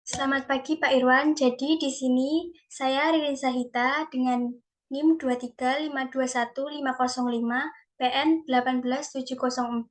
Selamat pagi Pak Irwan. Jadi di sini saya Ririn Sahita dengan NIM 235215505 PN 18704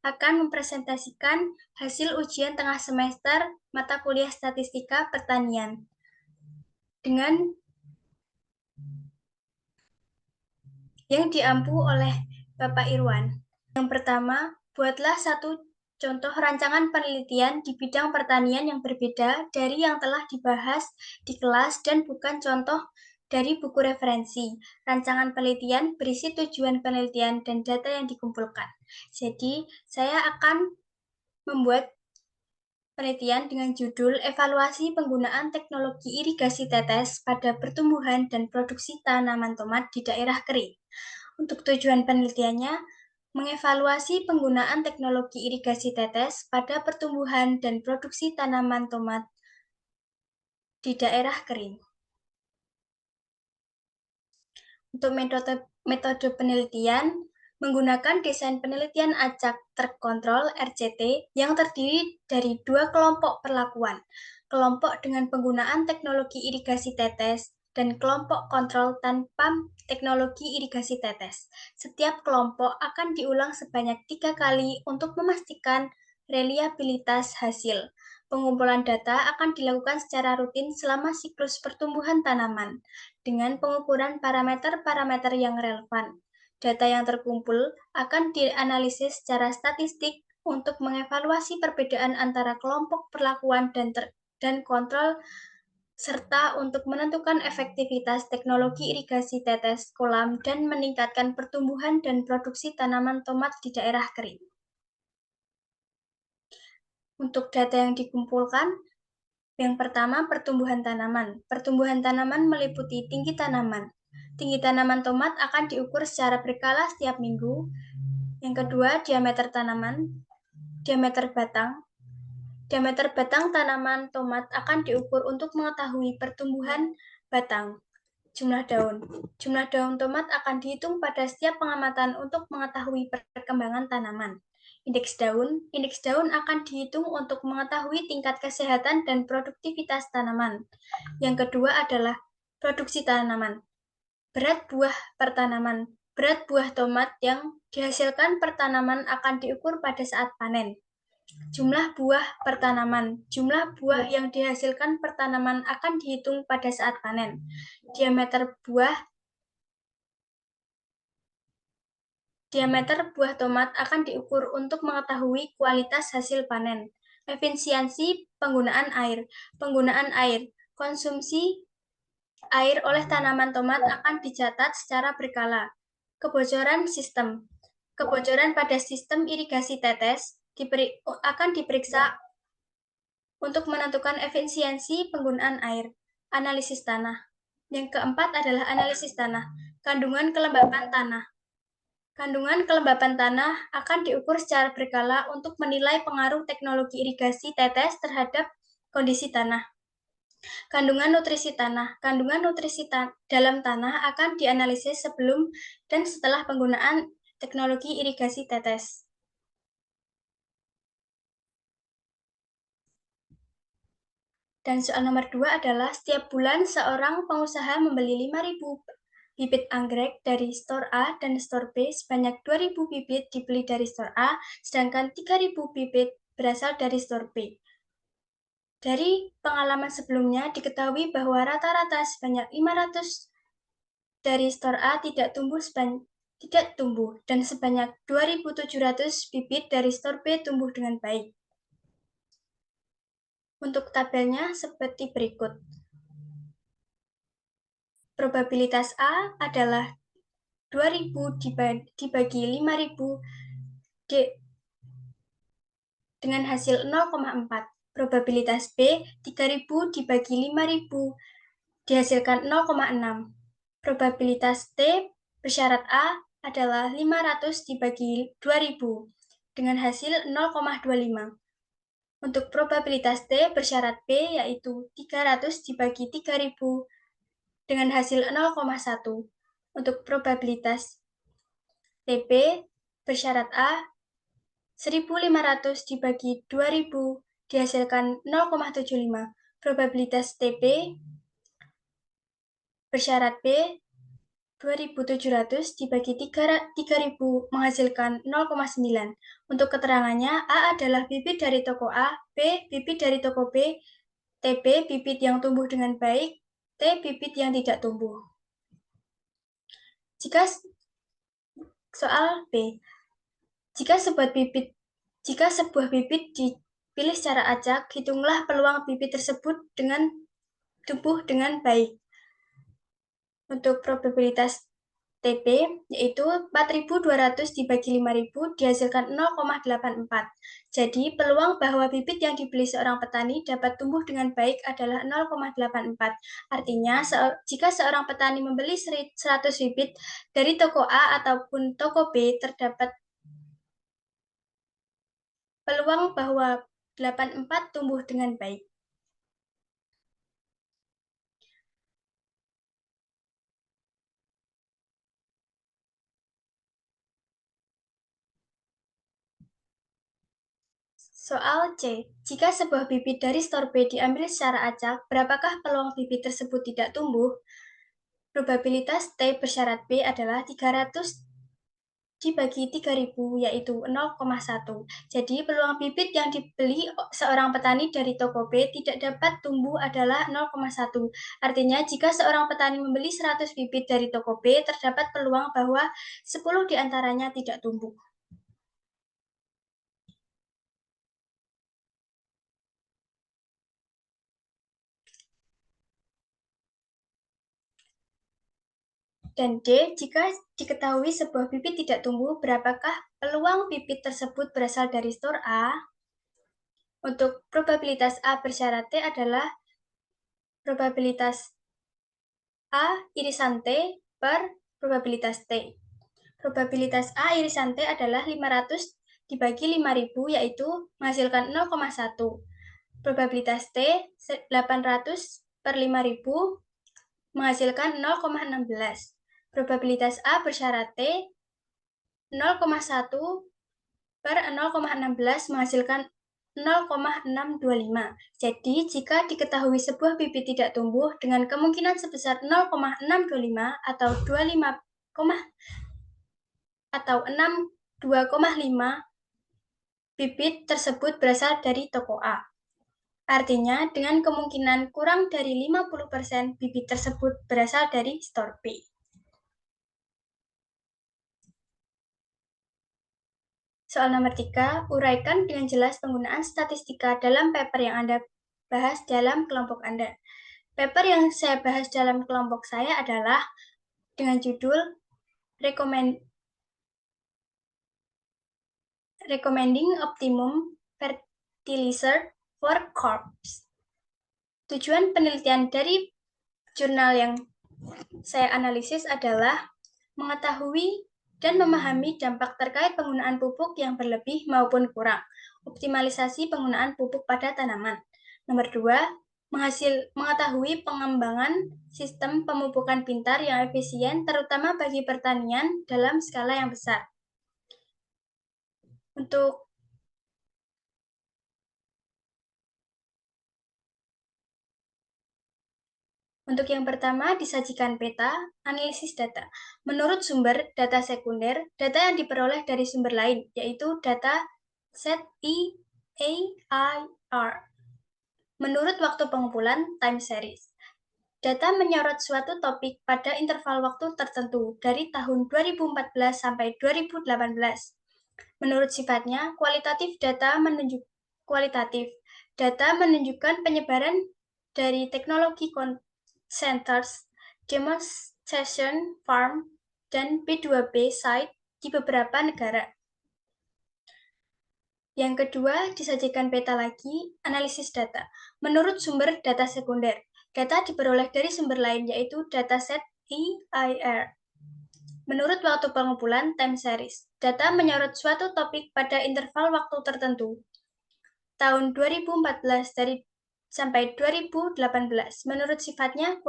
akan mempresentasikan hasil ujian tengah semester mata kuliah Statistika Pertanian dengan yang diampu oleh Bapak Irwan. Yang pertama, buatlah satu contoh rancangan penelitian di bidang pertanian yang berbeda dari yang telah dibahas di kelas dan bukan contoh dari buku referensi. Rancangan penelitian berisi tujuan penelitian dan data yang dikumpulkan. Jadi, saya akan membuat penelitian dengan judul Evaluasi Penggunaan Teknologi Irigasi Tetes pada Pertumbuhan dan Produksi Tanaman Tomat di Daerah Kering. Untuk tujuan penelitiannya, mengevaluasi penggunaan teknologi irigasi tetes pada pertumbuhan dan produksi tanaman tomat di daerah kering. Untuk metode penelitian, menggunakan desain penelitian acak terkontrol RCT yang terdiri dari dua kelompok perlakuan, kelompok dengan penggunaan teknologi irigasi tetes dan kelompok kontrol tanpa teknologi irigasi tetes. Setiap kelompok akan diulang sebanyak 3 kali untuk memastikan reliabilitas hasil. Pengumpulan data akan dilakukan secara rutin selama siklus pertumbuhan tanaman dengan pengukuran parameter-parameter yang relevan. Data yang terkumpul akan dianalisis secara statistik untuk mengevaluasi perbedaan antara kelompok perlakuan dan kontrol serta untuk menentukan efektivitas teknologi irigasi tetes kolam dan meningkatkan pertumbuhan dan produksi tanaman tomat di daerah kering. Untuk data yang dikumpulkan, yang pertama, pertumbuhan tanaman. Pertumbuhan tanaman meliputi tinggi tanaman. Tinggi tanaman tomat akan diukur secara berkala setiap minggu. Yang kedua, diameter tanaman, diameter batang. Diameter batang tanaman tomat akan diukur untuk mengetahui pertumbuhan batang. Jumlah daun. Jumlah daun tomat akan dihitung pada setiap pengamatan untuk mengetahui perkembangan tanaman. Indeks daun akan dihitung untuk mengetahui tingkat kesehatan dan produktivitas tanaman. Yang kedua adalah produksi tanaman. Berat buah per tanaman. Berat buah tomat yang dihasilkan per tanaman akan diukur pada saat panen. Jumlah buah per tanaman. Jumlah buah yang dihasilkan per tanaman akan dihitung pada saat panen. Diameter buah tomat akan diukur untuk mengetahui kualitas hasil panen. Efisiensi penggunaan air. Penggunaan air. Konsumsi air oleh tanaman tomat akan dicatat secara berkala. Kebocoran sistem. Kebocoran pada sistem irigasi tetes akan diperiksa untuk menentukan efisiensi penggunaan air. Analisis tanah. Yang keempat adalah analisis tanah. Kandungan kelembapan tanah. Kandungan kelembapan tanah akan diukur secara berkala untuk menilai pengaruh teknologi irigasi tetes terhadap kondisi tanah. Kandungan nutrisi tanah. Kandungan nutrisi dalam tanah akan dianalisis sebelum dan setelah penggunaan teknologi irigasi tetes. Dan soal nomor 2 adalah setiap bulan seorang pengusaha membeli 5.000 bibit anggrek dari store A dan store B, sebanyak 2.000 bibit dibeli dari store A, sedangkan 3.000 bibit berasal dari store B. Dari pengalaman sebelumnya diketahui bahwa rata-rata sebanyak 500 dari store A tidak tumbuh dan sebanyak 2.700 bibit dari store B tumbuh dengan baik. Untuk tabelnya seperti berikut. Probabilitas A adalah 2.000 dibagi 5.000 dengan hasil 0,4. Probabilitas B 3.000 dibagi 5.000 dihasilkan 0,6. Probabilitas T bersyarat A adalah 500 dibagi 2.000 dengan hasil 0,25. Untuk probabilitas T bersyarat B yaitu 300 dibagi 3.000 dengan hasil 0,1. Untuk probabilitas TB bersyarat A 1.500 dibagi 2.000 dihasilkan 0,75. Probabilitas TP bersyarat B 2700 dibagi 3000 menghasilkan 0,9. Untuk keterangannya, A adalah bibit dari toko A, B bibit dari toko B, TB bibit yang tumbuh dengan baik, T bibit yang tidak tumbuh. Soal B, jika sebuah bibit dipilih secara acak, hitunglah peluang bibit tersebut dengan tumbuh dengan baik. Untuk probabilitas TP yaitu 4.200 dibagi 5.000 dihasilkan 0,84. Jadi peluang bahwa bibit yang dibeli seorang petani dapat tumbuh dengan baik adalah 0,84. Artinya jika seorang petani membeli 100 bibit dari toko A ataupun toko B, terdapat peluang bahwa 84 tumbuh dengan baik. Soal C, jika sebuah bibit dari store B diambil secara acak, berapakah peluang bibit tersebut tidak tumbuh? Probabilitas T bersyarat B adalah 300 dibagi 3000, yaitu 0,1. Jadi peluang bibit yang dibeli seorang petani dari toko B tidak dapat tumbuh adalah 0,1. Artinya jika seorang petani membeli 100 bibit dari toko B, terdapat peluang bahwa 10 diantaranya tidak tumbuh. Dan D, jika diketahui sebuah bibit tidak tumbuh, berapakah peluang bibit tersebut berasal dari store A? Untuk probabilitas A bersyarat T adalah probabilitas A irisan T per probabilitas T. Probabilitas A irisan T adalah 500 dibagi 5.000, yaitu menghasilkan 0,1. Probabilitas T 800 per 5.000 menghasilkan 0,16. Probabilitas A bersyarat T 0,1 per 0,16 menghasilkan 0,625. Jadi, jika diketahui sebuah bibit tidak tumbuh dengan kemungkinan sebesar 0,625 atau 2,5 bibit tersebut berasal dari toko A. Artinya, dengan kemungkinan kurang dari 50% bibit tersebut berasal dari store B. Soal nomor 3, uraikan dengan jelas penggunaan statistika dalam paper yang Anda bahas dalam kelompok Anda. Paper yang saya bahas dalam kelompok saya adalah dengan judul Recommending Optimum Fertilizer for Crops. Tujuan penelitian dari jurnal yang saya analisis adalah mengetahui dan memahami dampak terkait penggunaan pupuk yang berlebih maupun kurang, optimalisasi penggunaan pupuk pada tanaman. Nomor 2, mengetahui pengembangan sistem pemupukan pintar yang efisien, terutama bagi pertanian dalam skala yang besar. Untuk yang pertama, disajikan peta, analisis data. Menurut sumber data sekunder, data yang diperoleh dari sumber lain, yaitu data set EAIR. Menurut waktu pengumpulan, time series. Data menyorot suatu topik pada interval waktu tertentu, dari tahun 2014 sampai 2018. Menurut sifatnya, data menunjukkan penyebaran dari teknologi centers, demonstration farm, dan B2B site di beberapa negara. Yang kedua, disajikan peta lagi, analisis data. Menurut sumber data sekunder, data diperoleh dari sumber lain yaitu dataset EIR. Menurut waktu pengumpulan, time series, data menyorot suatu topik pada interval waktu tertentu. Tahun 2014 sampai 2018, menurut sifatnya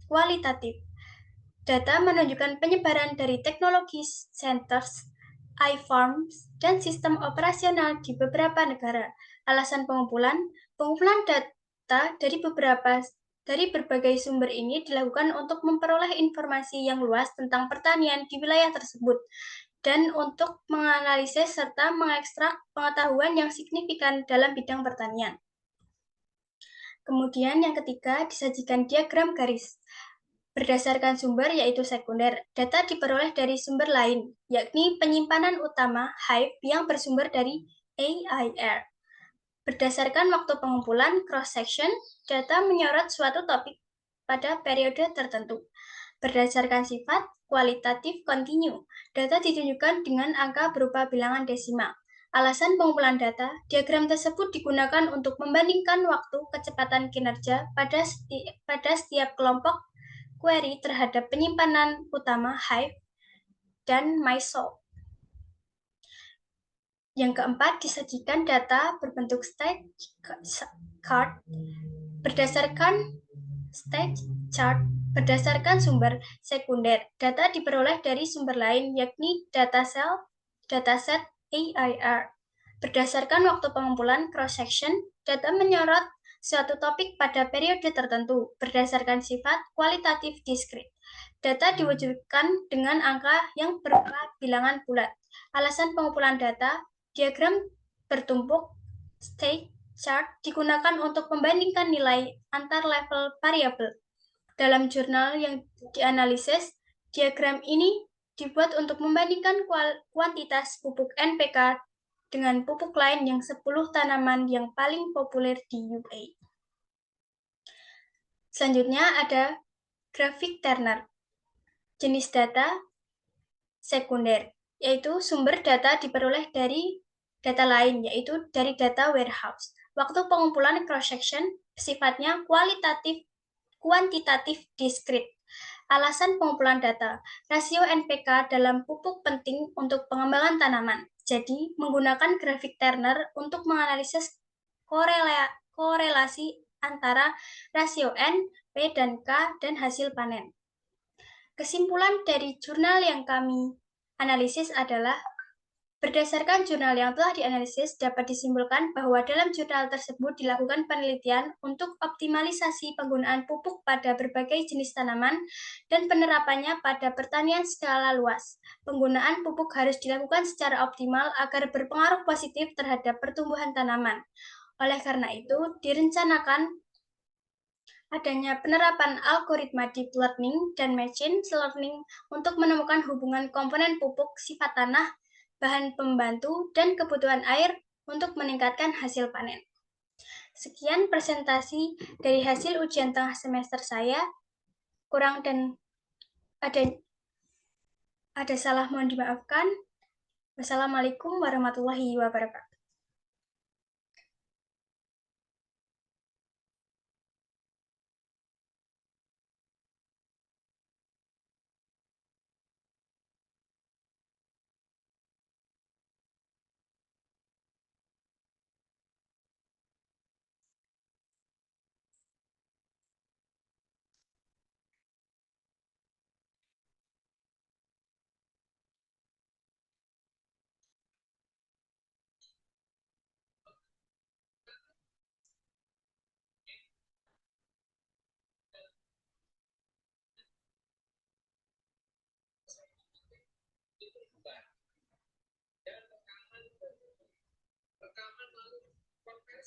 kualitatif. Data menunjukkan penyebaran dari teknologi centers, iFarms, dan sistem operasional di beberapa negara. Alasan pengumpulan data dari berbagai sumber ini dilakukan untuk memperoleh informasi yang luas tentang pertanian di wilayah tersebut dan untuk menganalisis serta mengekstrak pengetahuan yang signifikan dalam bidang pertanian. Kemudian yang ketiga, disajikan diagram garis. Berdasarkan sumber yaitu sekunder, data diperoleh dari sumber lain, yakni penyimpanan utama Hive yang bersumber dari AIR. Berdasarkan waktu pengumpulan cross-section, data menyorot suatu topik pada periode tertentu. Berdasarkan sifat kualitatif kontinu, data ditunjukkan dengan angka berupa bilangan desimal. Alasan pengumpulan data, diagram tersebut digunakan untuk membandingkan waktu kecepatan kinerja pada setiap kelompok query terhadap penyimpanan utama Hive dan MySoul. Yang keempat, disajikan data berbentuk stage chart berdasarkan sumber sekunder. Data diperoleh dari sumber lain, yakni dataset AIR. Berdasarkan waktu pengumpulan cross-section, data menyorot suatu topik pada periode tertentu berdasarkan sifat kualitatif diskrit. Data diwujudkan dengan angka yang berupa bilangan bulat. Alasan pengumpulan data, diagram bertumpuk stage chart digunakan untuk membandingkan nilai antar level variabel. Dalam jurnal yang dianalisis, diagram ini dibuat untuk membandingkan kuantitas pupuk NPK dengan pupuk lain yang 10 tanaman yang paling populer di UA. Selanjutnya ada grafik Turner. Jenis data sekunder, yaitu sumber data diperoleh dari data lain, yaitu dari data warehouse. Waktu pengumpulan cross-section sifatnya kuantitatif diskrit. Alasan pengumpulan data, rasio NPK dalam pupuk penting untuk pengembangan tanaman. Jadi, menggunakan grafik Turner untuk menganalisis korelasi antara rasio N, P, dan K dan hasil panen. Kesimpulan dari jurnal yang kami analisis adalah, berdasarkan jurnal yang telah dianalisis, dapat disimpulkan bahwa dalam jurnal tersebut dilakukan penelitian untuk optimalisasi penggunaan pupuk pada berbagai jenis tanaman dan penerapannya pada pertanian skala luas. Penggunaan pupuk harus dilakukan secara optimal agar berpengaruh positif terhadap pertumbuhan tanaman. Oleh karena itu, direncanakan adanya penerapan algoritma deep learning dan machine learning untuk menemukan hubungan komponen pupuk, sifat tanah, bahan pembantu, dan kebutuhan air untuk meningkatkan hasil panen. Sekian presentasi dari hasil ujian tengah semester saya. Kurang dan ada salah mohon dimaafkan. Wassalamualaikum warahmatullahi wabarakatuh.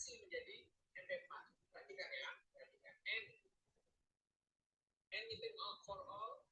Menjadi NP4. Perhatikan ya, perhatikan N. N itu for all,